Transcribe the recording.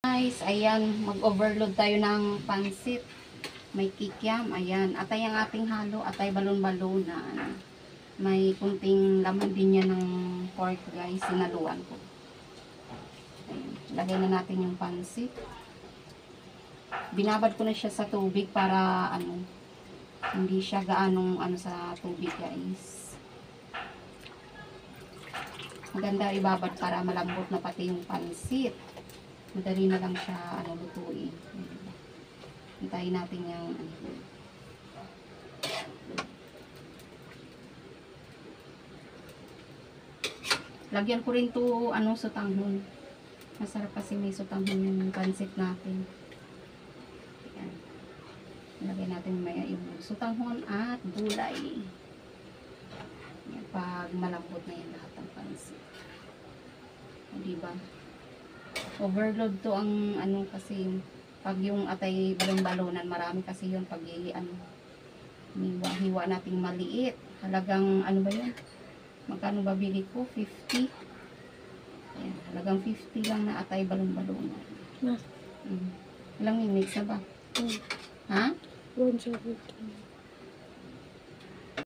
Guys, ayan, mag-overload tayo ng pansit. May kikiam, ayan. Atay ang ating halo, atay balon-balonan. May kunting laman din yan ng pork, guys. Sinaluan ko. Ayan. Lagay na natin yung pansit. Binabad ko na siya sa tubig para hindi siya gaanong sa tubig, guys. Maganda ibabad para malambot na pati yung pansit. Madali na lang siya lutuin. Hintayin natin yung lagyan ko rin to sutanghon. Masarap kasi may sutanghon yung pansit natin. Ayan. Lagyan natin maya yung sutanghon at gulay. Ayan, pag malambot na yung lahat ng pansit. Diba? Overload to ang kasi pag yung atay balon-balonan, marami kasi yun pag hiwa nating maliit. Halagang ba yun? Magkano ba bili ko? 50. Ayan, halagang 50 lang na atay balon-balonan. Ilang minutes na ba? Ha? 117.